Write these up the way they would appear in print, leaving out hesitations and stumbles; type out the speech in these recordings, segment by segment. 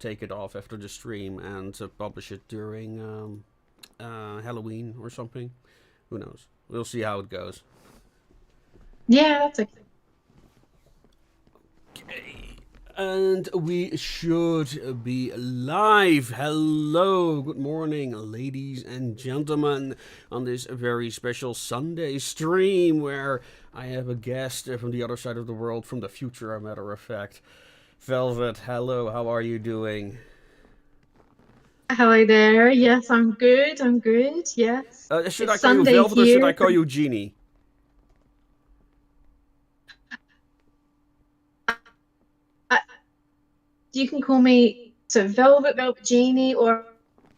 take it off after the stream and publish it during Halloween or something. Who knows? We'll see how it goes. Yeah, that's okay. Okay. And we should be live. Hello, good morning, ladies and gentlemen, on this very special Sunday stream where I have a guest from the other side of the world, from the future, a matter of fact. Velvet, hello, how are you doing? Hello there. Yes, I'm good. I'm good. Yes. Should It's I call you Sunday Velvet or should I here. call you Jeanie? Uh, you can call me Velvet Jeanie, or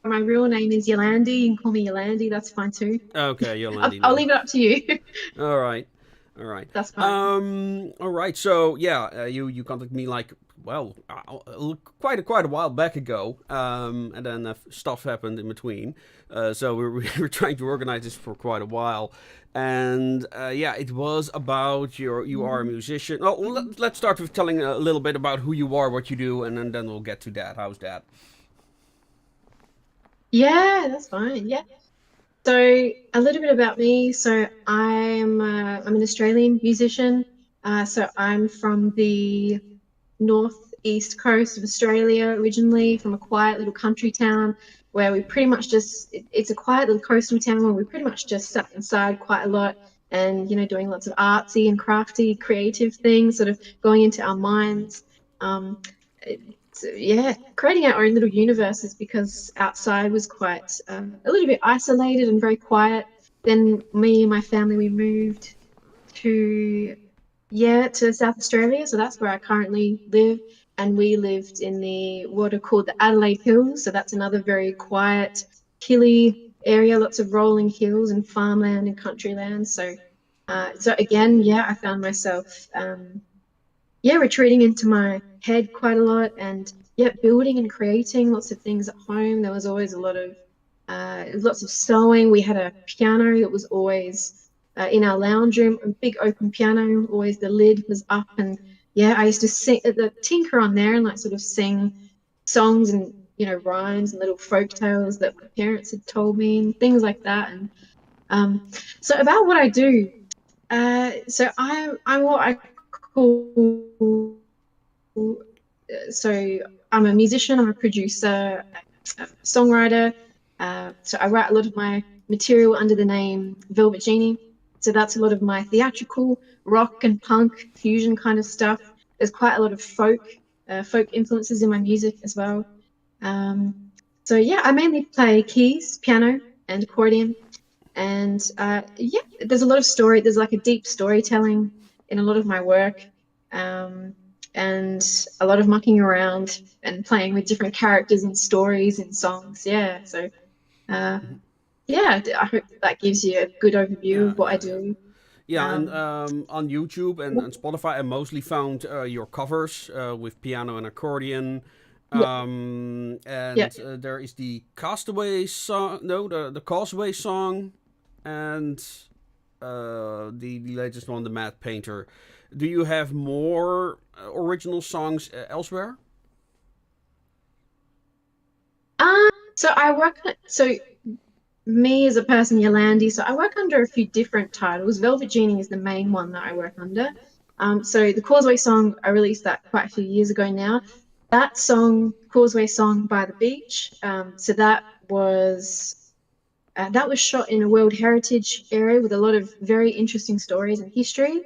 my real name is Yolandi. You can call me Yolandi. That's fine too. Okay, Yolandi I'll then. leave it up to you. All right, all right. That's fine. All right. So yeah, you contacted me like quite a while back ago, and then stuff happened in between. So we were trying to organize this for quite a while, and yeah, it was about you are a musician. Well, let's start with telling a little bit about who you are, what you do, and then we'll get to that. How's that? Yeah, that's fine. Yeah. So a little bit about me. So I'm an Australian musician. So I'm from the northeast coast of Australia originally, from a quiet little country town where we pretty much it's a quiet little coastal town where we pretty much just sat inside quite a lot and doing lots of artsy and crafty creative things, sort of going into our minds. Um, so, yeah, creating our own little universes because outside was quite a little bit isolated and very quiet. Then me and my family, we moved to to South Australia. So that's where I currently live. And we lived in the what are called the Adelaide Hills. So that's another very quiet, hilly area, lots of rolling hills and farmland and country land. So again, yeah, I found myself retreating into my head quite a lot and building and creating lots of things at home. There was always a lot of lots of sewing. We had a piano that was always in our lounge room, a big open piano. Always the lid was up, and yeah, I used to sing, tinker on there and like sort of sing songs and rhymes and little folk tales that my parents had told me and things like that. And so about what I do, so I'm what I call so I'm a musician, I'm a producer, a songwriter. So I write a lot of my material under the name Velvet Jeanie. So that's a lot of my theatrical rock and punk fusion kind of stuff. There's quite a lot of folk influences in my music as well. So yeah, I mainly play keys, piano, and accordion. And yeah, there's a lot of story. There's like a deep storytelling in a lot of my work. Um, and a lot of mucking around and playing with different characters and stories and songs. Yeah. So, uh, yeah, I hope that gives you a good overview Yeah, of what I yeah, yeah. do. Yeah, and Um, on YouTube and Spotify, I mostly found your covers with piano and accordion. yeah, yeah. And there is the Castaway song, no, the Causeway song, and the latest one, the Mad Painter. Do you have more original songs elsewhere? Uh, so I work, so me as a person, Yolandi, so I work under a few different titles. Velvet Genie is the main one that I work under. So the Causeway song, I released that quite a few years ago now. That song, Causeway Song by the Beach, so that was shot in a World Heritage area with a lot of very interesting stories and history.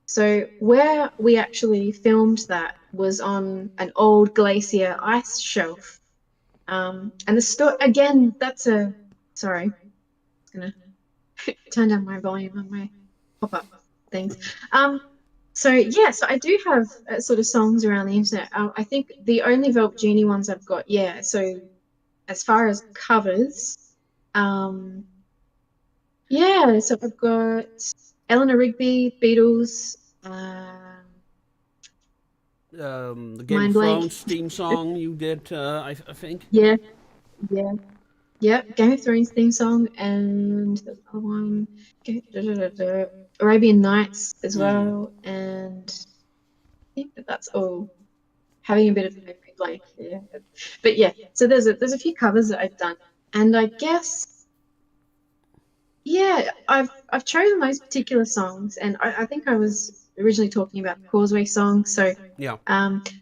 So where we actually filmed that was on an old glacier ice shelf. And the story again, that's a sorry, gonna turn down my volume on my pop-up things. Um, so yeah, so I do have sort of songs around the internet. I think the only Velvet Genie ones I've got, yeah. So as far as covers, um, yeah. So I've got Eleanor Rigby, Beatles, The Game of Mind Blank. Thrones theme song you did, I think. Yeah, yeah, yeah. Game of Thrones theme song and the other one, Arabian Nights as Mm. well, and I think that's all. Having a bit of blank. Yeah. But yeah, so there's a few covers that I've done, and I guess yeah, I've chosen those particular songs, and I think I was originally talking about the Causeway song. So Yeah.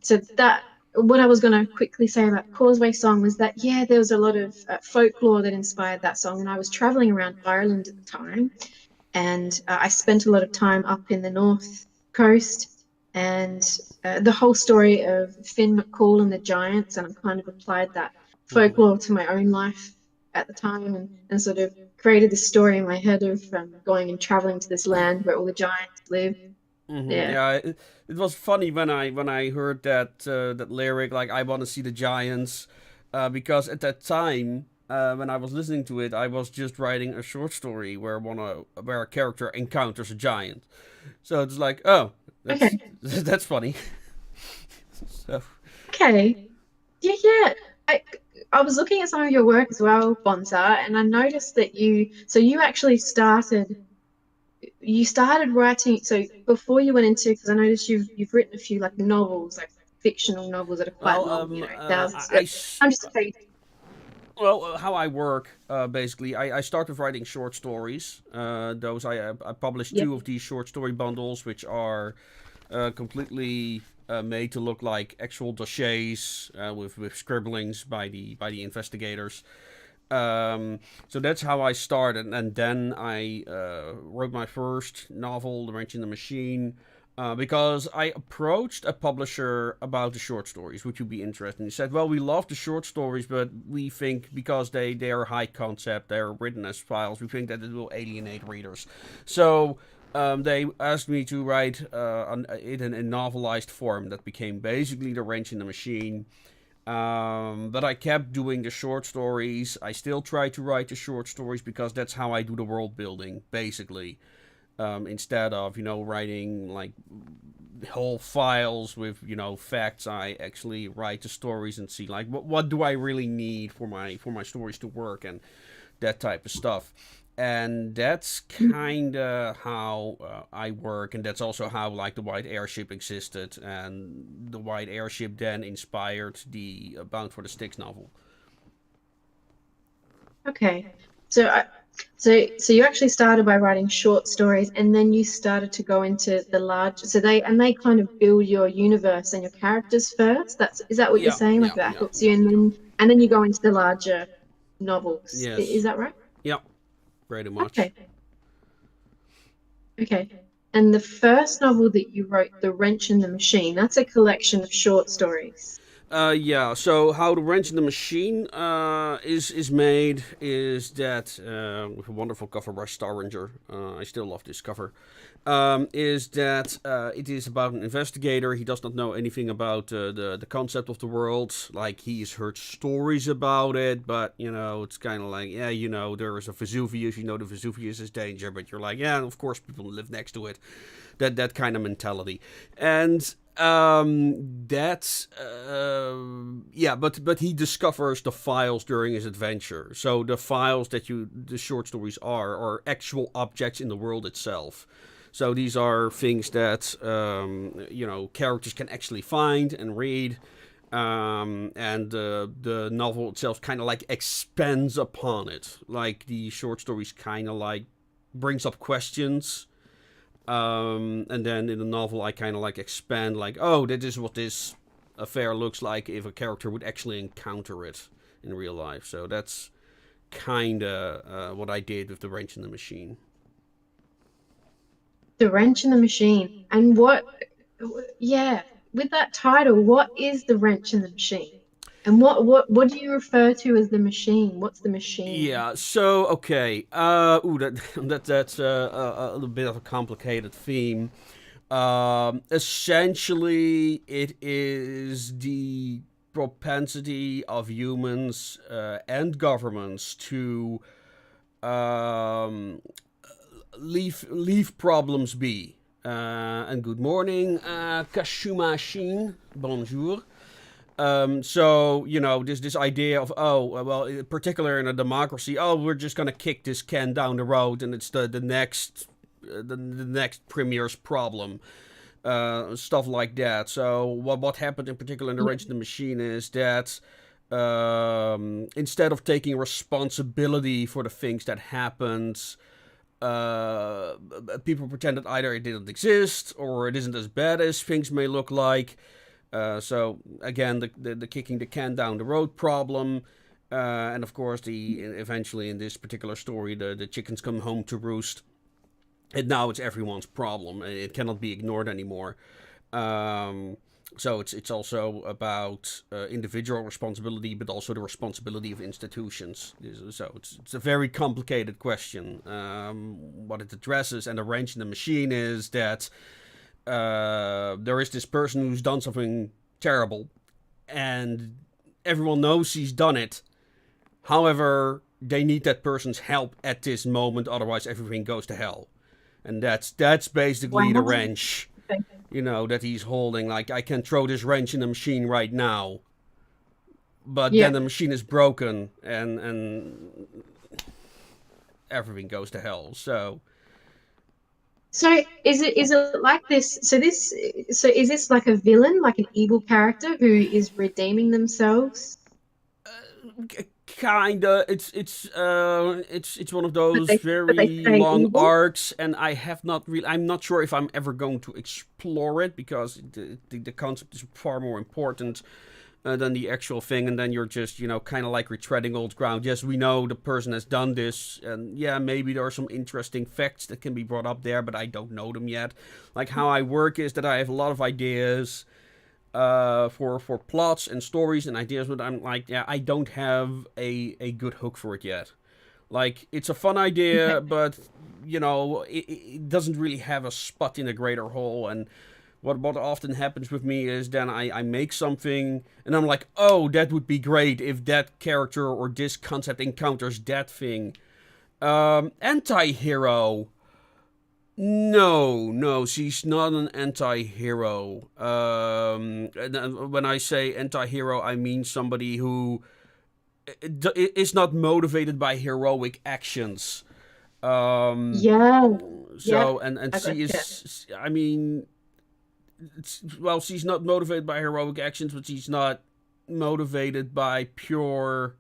so that what I was going to quickly say about Causeway song was that yeah, there was a lot of folklore that inspired that song, and I was traveling around Ireland at the time, and I spent a lot of time up in the north coast, and the whole story of Finn McCool and the Giants, and I kind of applied that Hmm. folklore to my own life at the time, and sort of created this story in my head of going and traveling to this land where all the giants live. Hmm. Yeah. Yeah, it was funny when I heard that lyric, like I want to see the giants, because at that time, when I was listening to it, I was just writing a short story where a character encounters a giant. So it's like, oh, that's Okay. that's funny. So Okay. Yeah, yeah. I I was looking at some of your work as well, Bonza, and I noticed that you actually started writing so before you went into because I noticed you've written a few like novels, like fictional novels that are quite well, long, thousands. I'm just afraid. well, how I work, basically, I started writing short stories. I published Yep. two of these short story bundles, which are completely made to look like actual dossiers with scribblings by the investigators. So that's how I started, and then I wrote my first novel, The Wrench in the Machine, because I approached a publisher about the short stories. Would you be interested? And he said, "Well, we love the short stories, but we think because they are high concept, they're written as files. We think that it will alienate readers." So they asked me to write it in a novelized form that became basically The Wrench in the Machine. But I kept doing the short stories. I still try to write the short stories because that's how I do the world building, basically. Instead of, writing like whole files with, facts, I actually write the stories and see like what do I really need for my stories to work and that type of stuff. And that's kind of how I work, and that's also how like the White Airship existed, and the White Airship then inspired the Bound for the Sticks novel. Okay. So so you actually started by writing short stories and then you started to go into the large so they kind of build your universe and your characters first. Is that what you're Yeah, saying? Like yeah, that yeah, hooks yeah. you and then you go into the larger novels. Is Yes, that right? yeah, pretty much. Okay. Okay. And the first novel that you wrote, The Wrench in the Machine, that's a collection of short stories. Yeah. So how the wrench in the machine is made is that with a wonderful cover by Starringer. I still love this cover. Is that it is about an investigator. He does not know anything about the concept of the world. Like he's heard stories about it, but it's kind of like there is a Vesuvius. The Vesuvius is danger, but you're like of course people live next to it. That kind of mentality, and that's but he discovers the files during his adventure. So the files the short stories are actual objects in the world itself. So these are things that characters can actually find and read. And the novel itself kind of like expands upon it. Like the short stories kind of like brings up questions, and then in the novel, I kind of like expand, like, oh, that is what this affair looks like if a character would actually encounter it in real life. So that's kind of what I did with The Wrench in the Machine. The Wrench in the Machine. And yeah, with that title, what is the wrench in the machine? And what do you refer to as the machine? What's the machine? Yeah. So okay. That's a little bit of a complicated theme. Essentially, it is the propensity of humans and governments to um, leave problems be. And good morning, Kashuma Shin. Bonjour. So this idea of well, particularly in a democracy, we're just gonna kick this can down the road, and it's the next premier's problem. stuff like that. So what happened in particular in the Yeah. Wrench in the Machine is that instead of taking responsibility for the things that happened, people pretend that either it didn't exist or it isn't as bad as things may look like. So again, the kicking the can down the road problem. And of course, eventually in this particular story, the chickens come home to roost. And now it's everyone's problem. It cannot be ignored anymore. So it's also about individual responsibility, but also the responsibility of institutions. So it's a very complicated question. What it addresses, and the wrench in the machine is that there is this person who's done something terrible, and everyone knows he's done it. However, they need that person's help at this moment, otherwise everything goes to hell. And that's basically the Wow. wrench, Okay. that he's holding. Like, I can throw this wrench in the machine right now, but Yeah. then the machine is broken and everything goes to hell. So So is it like this? So is this like a villain, like an evil character who is redeeming themselves? kinda, it's one of those But they very stay long evil. arcs, and I'm not sure if I'm ever going to explore it, because the concept is far more important than the actual thing, and then you're just, kind of like retreading old ground. Yes, we know the person has done this, and yeah, maybe there are some interesting facts that can be brought up there, but I don't know them yet. Like, how I work is that I have a lot of ideas for plots and stories and ideas, but I'm like, yeah, I don't have a good hook for it yet. Like, it's a fun idea, but it doesn't really have a spot in a greater whole. And what often happens with me is then I make something and I'm like, oh, that would be great if that character or this concept encounters that thing. Anti-hero. No, she's not an anti-hero. When I say anti-hero, I mean somebody who is not motivated by heroic actions. Um, Yeah. Yeah. so and I she gotcha. is. I mean, well, she's not motivated by heroic actions, but she's not motivated by pure.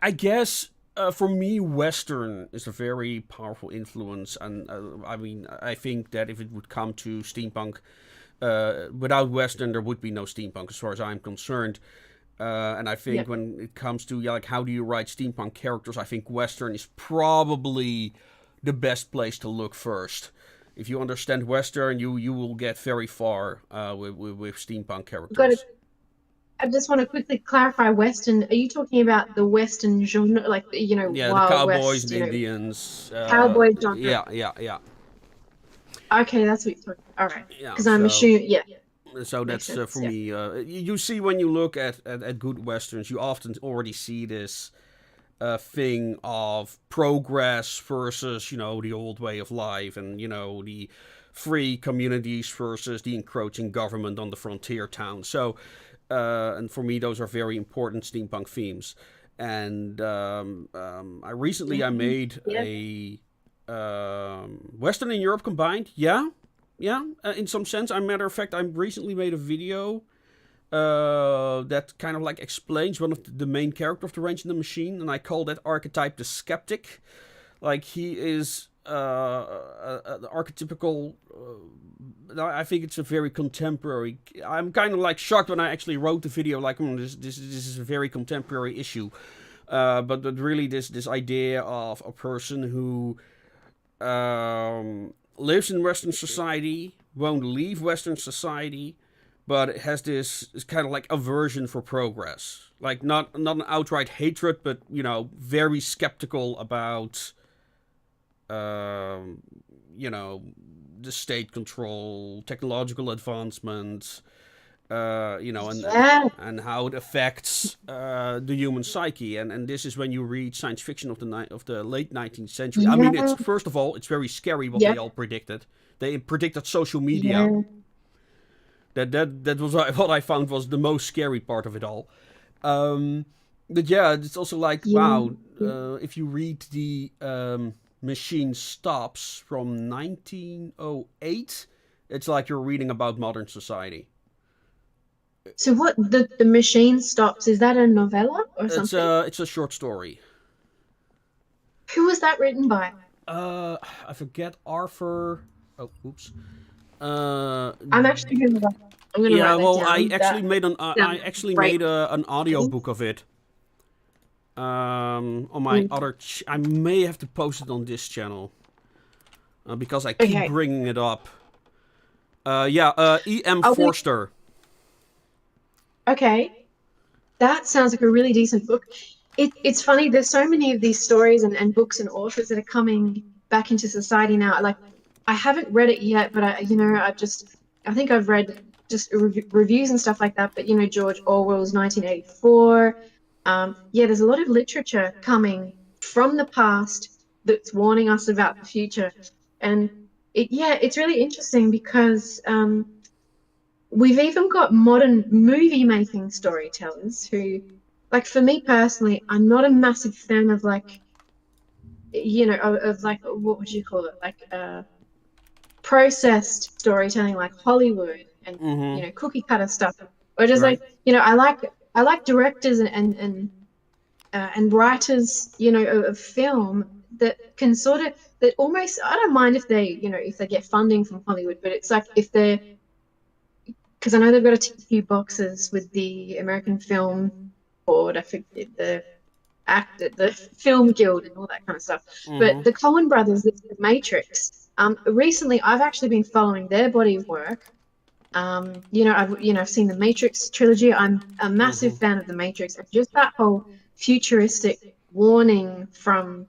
I guess for me, Western is a very powerful influence, and I mean, I think that if it would come to steampunk, without Western, there would be no steampunk, as far as I'm concerned. And I think Yep. when it comes to like how do you write steampunk characters, I think Western is probably the best place to look first. If you understand Western, you will get very far with steampunk Got it. characters. I just want to quickly clarify Western. Are you talking about the Western genre, like, Yeah, the Wild cowboys West, and Indians. cowboy genre? Yeah. Okay, that's what you're talking. All right, Yeah, because I'm so assuming, yeah, makes that's sense. for Yeah. me. You see, when you look at good westerns, you often already see this thing of progress versus the old way of life, and the free communities versus the encroaching government on the frontier town. So, and for me, those are very important steampunk themes. And I recently I Mhm. made Yeah. a Western and Europe combined. Yeah, yeah. In some sense, I matter of fact, I recently made a video that kind of like explains one of the main character of the Wrench in the Machine, and I call that archetype the skeptic. Like, he is an archetypical. I think it's a very contemporary. I'm kind of like shocked when I actually wrote the video. Like, this is a very contemporary issue. But really, this idea of a person who lives in Western society, won't leave Western society, but it has this kind of like aversion for progress. Like, not an outright hatred, but very skeptical about um, you know the state control, technological advancement, Yeah. and how it affects the human psyche. And this is when you read science fiction of the late 19th century. I mean, it's Yeah. first of all, it's very scary what they Yep. all predicted. They predicted social media. Yeah. That was what I found was the most scary part of it all. Um, but yeah, it's also like, Yeah. wow, if you read the Machine Stops from 1908, It's like you're reading about modern society. So what the machine stops, is that a novella or something? It's a short story. Who was that written by? I forget Arthur. Oh, oops. Uh, I'm actually I'm gonna yeah. write that Well, I down. actually That made an I sounds actually great. made an audio book of it. On my Mm. other, I may have to post it on this channel because I keep Okay. bringing it up. E.M. Are we Forster. okay? That sounds like a really decent book. It's funny, there's so many of these stories and books and authors that are coming back into society now. Like, I haven't read it yet, but I think I've read just reviews and stuff like that. But George Orwell's 1984. Yeah, there's a lot of literature coming from the past that's warning us about the future. And it's really interesting because we've even got modern movie making storytellers who, like, for me personally, I'm not a massive fan of, like, of like, what would you call it? Like processed storytelling, like Hollywood and Mm-hmm. cookie cutter stuff. Or just Right. like, I like directors and writers, of film that can sort of, that almost, I don't mind if they get funding from Hollywood, but it's like if they're, because I know they've got to tick a few boxes with the American Film Board, I forget the Film Guild and all that kind of stuff. Mm-hmm. But the Coen brothers, the Matrix. Recently I've actually been following their body of work. I've seen the Matrix trilogy. I'm a Mm-hmm. massive fan of the Matrix, and just that whole futuristic warning from